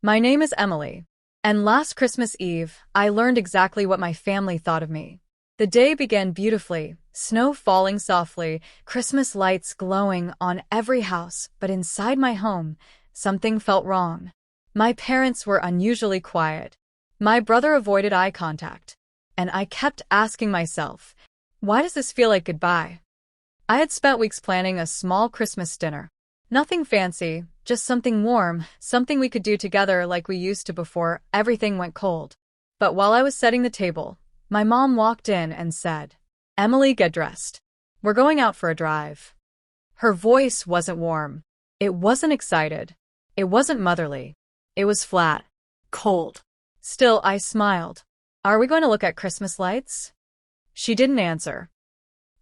My name is Emily, and last Christmas Eve, I learned exactly what my family thought of me. The day began beautifully, snow falling softly, Christmas lights glowing on every house, but inside my home, something felt wrong. My parents were unusually quiet. My brother avoided eye contact, and I kept asking myself, why does this feel like goodbye? I had spent weeks planning a small Christmas dinner. Nothing fancy, just something warm, something we could do together like we used to before everything went cold. But while I was setting the table, my mom walked in and said, "Emily, get dressed. We're going out for a drive." Her voice wasn't warm. It wasn't excited. It wasn't motherly. It was flat, cold. Still, I smiled. "Are we going to look at Christmas lights?" She didn't answer.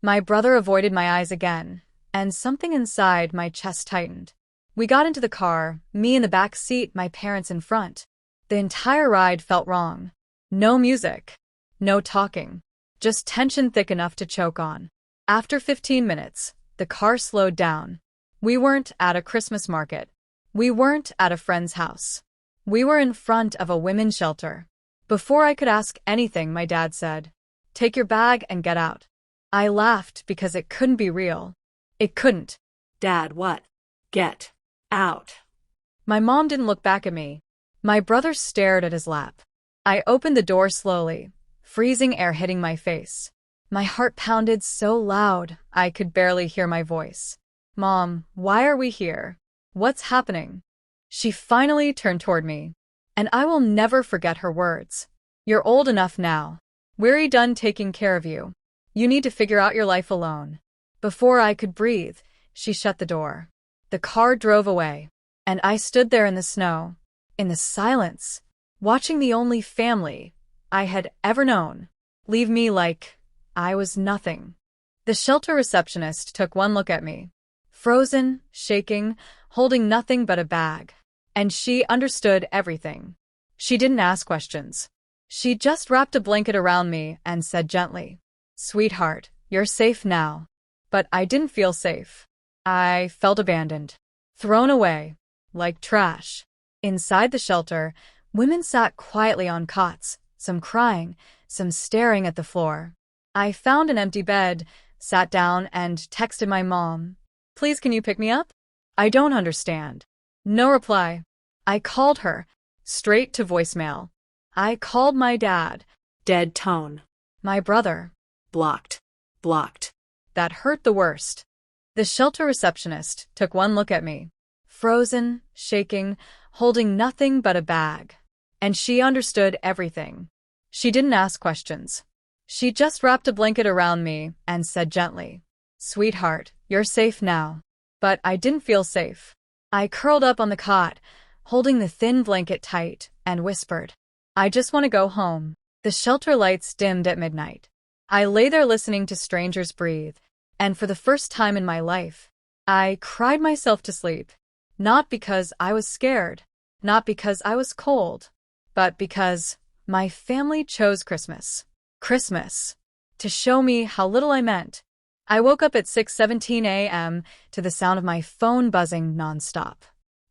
My brother avoided my eyes again, and something inside my chest tightened. We got into the car, me in the back seat, my parents in front. The entire ride felt wrong. No music. No talking. Just tension thick enough to choke on. After 15 minutes, the car slowed down. We weren't at a Christmas market. We weren't at a friend's house. We were in front of a women's shelter. Before I could ask anything, my dad said, "Take your bag and get out." I laughed because it couldn't be real. It couldn't. Dad, what? Get out. My mom didn't look back at me. My brother stared at his lap. I opened the door slowly, freezing air hitting my face. My heart pounded so loud I could barely hear my voice. "Mom, why are we here? What's happening?" She finally turned toward me, and I will never forget her words. "You're old enough now. We're done taking care of you. You need to figure out your life alone." Before I could breathe, she shut the door. The car drove away, and I stood there in the snow, in the silence, watching the only family I had ever known leave me like I was nothing. The shelter receptionist took one look at me, frozen, shaking, holding nothing but a bag, and she understood everything. She didn't ask questions. She just wrapped a blanket around me and said gently, "Sweetheart, you're safe now." But I didn't feel safe. I felt abandoned, thrown away, like trash. Inside the shelter, women sat quietly on cots, some crying, some staring at the floor. I found an empty bed, sat down, and texted my mom, "Please, can you pick me up? I don't understand." No reply. I called her, straight to voicemail. I called my dad. Dead tone. My brother. Blocked. Blocked. That hurt the worst. The shelter receptionist took one look at me, frozen, shaking, holding nothing but a bag. And she understood everything. She didn't ask questions. She just wrapped a blanket around me and said gently, "Sweetheart, you're safe now." But I didn't feel safe. I curled up on the cot, holding the thin blanket tight, and whispered, "I just want to go home." The shelter lights dimmed at midnight. I lay there listening to strangers breathe, and for the first time in my life, I cried myself to sleep. Not because I was scared, not because I was cold, but because my family chose Christmas. Christmas. To show me how little I meant. I woke up at 6:17 a.m. to the sound of my phone buzzing nonstop.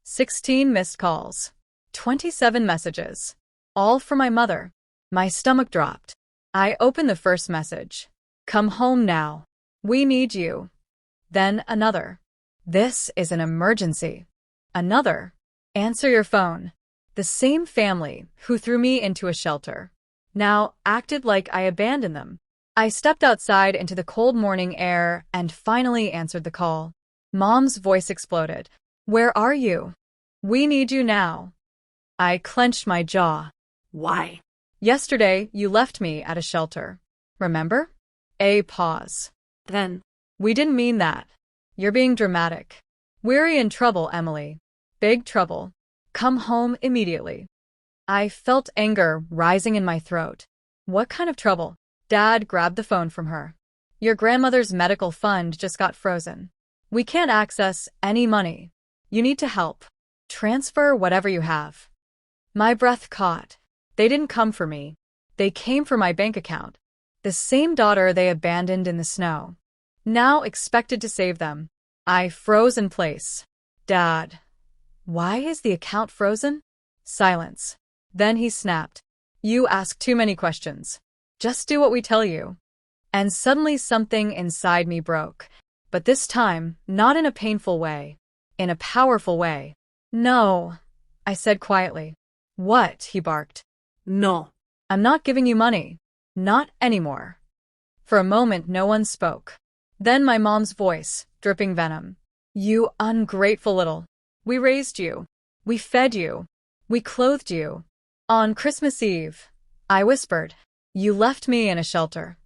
16 missed calls. 27 messages. All from my mother. My stomach dropped. I opened the first message. "Come home now. We need you." Then another. "This is an emergency." Another. "Answer your phone." The same family who threw me into a shelter now acted like I abandoned them. I stepped outside into the cold morning air and finally answered the call. Mom's voice exploded. "Where are you? We need you now." I clenched my jaw. Why? "Yesterday, you left me at a shelter. Remember?" A pause. Then. "We didn't mean that. You're being dramatic. We're in trouble, Emily. Big trouble. Come home immediately." I felt anger rising in my throat. "What kind of trouble?" Dad grabbed the phone from her. "Your grandmother's medical fund just got frozen. We can't access any money. You need to help. Transfer whatever you have." My breath caught. They didn't come for me. They came for my bank account. The same daughter they abandoned in the snow. Now expected to save them. I froze in place. "Dad, why is the account frozen?" Silence. Then he snapped. You ask too many questions. Just do what we tell you. And suddenly something inside me broke. But this time, not in a painful way. In a powerful way. No, I said quietly. What? He barked. No. I'm not giving you money. Not anymore. For a moment, no one spoke. Then my mom's voice, dripping venom. You ungrateful little. We raised you. We fed you. We clothed you. On Christmas Eve, I whispered, you left me in a shelter.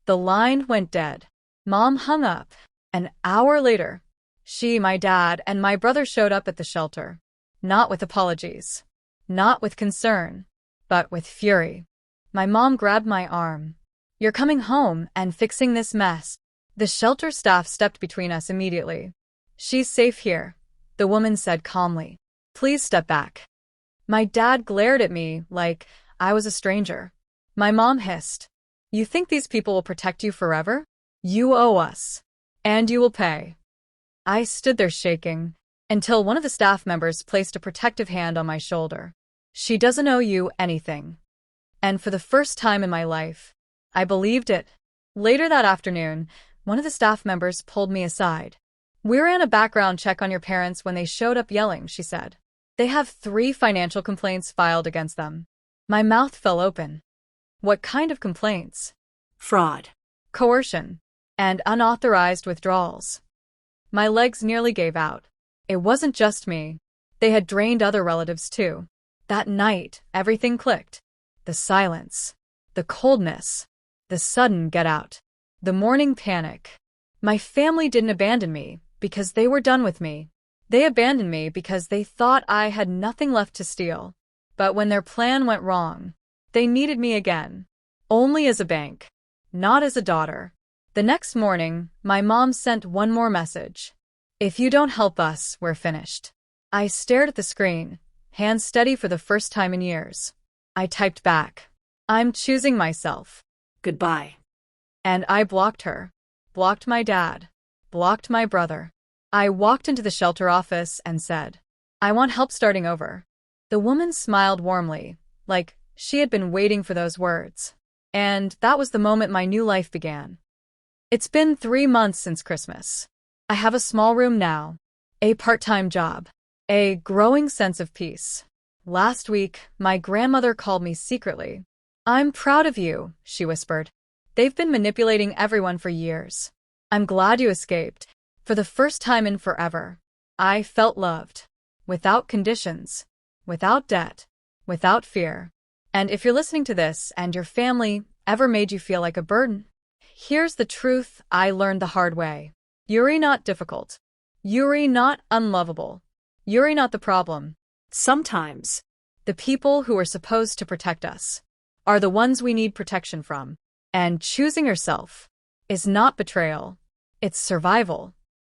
The line went dead. Mom hung up. An hour later, she, my dad, and my brother showed up at the shelter. Not with apologies. Not with concern. But with fury. My mom grabbed my arm. You're coming home and fixing this mess. The shelter staff stepped between us immediately. She's safe here, the woman said calmly. Please step back. My dad glared at me like I was a stranger. My mom hissed. You think these people will protect you forever? You owe us. And you will pay. I stood there shaking until one of the staff members placed a protective hand on my shoulder. She doesn't owe you anything. And for the first time in my life, I believed it. Later that afternoon, one of the staff members pulled me aside. We ran a background check on your parents when they showed up yelling, she said. They have 3 financial complaints filed against them. My mouth fell open. What kind of complaints? Fraud. Coercion. And unauthorized withdrawals. My legs nearly gave out. It wasn't just me. They had drained other relatives too. That night, everything clicked. The silence. The coldness. The sudden get out. The morning panic. My family didn't abandon me because they were done with me. They abandoned me because they thought I had nothing left to steal. But when their plan went wrong, they needed me again. Only as a bank. Not as a daughter. The next morning, my mom sent one more message. If you don't help us, we're finished. I stared at the screen, hands steady for the first time in years. I typed back. I'm choosing myself. Goodbye. And I blocked her. Blocked my dad. Blocked my brother. I walked into the shelter office and said, I want help starting over. The woman smiled warmly, like she had been waiting for those words. And that was the moment my new life began. It's been 3 months since Christmas. I have a small room now, a part-time job, a growing sense of peace. Last week, my grandmother called me secretly. I'm proud of you, she whispered. They've been manipulating everyone for years. I'm glad you escaped. For the first time in forever, I felt loved. Without conditions. Without debt. Without fear. And if you're listening to this and your family ever made you feel like a burden, here's the truth I learned the hard way. You're not difficult. You're not unlovable. You're not the problem. Sometimes, the people who are supposed to protect us are the ones we need protection from. And choosing yourself is not betrayal. It's survival.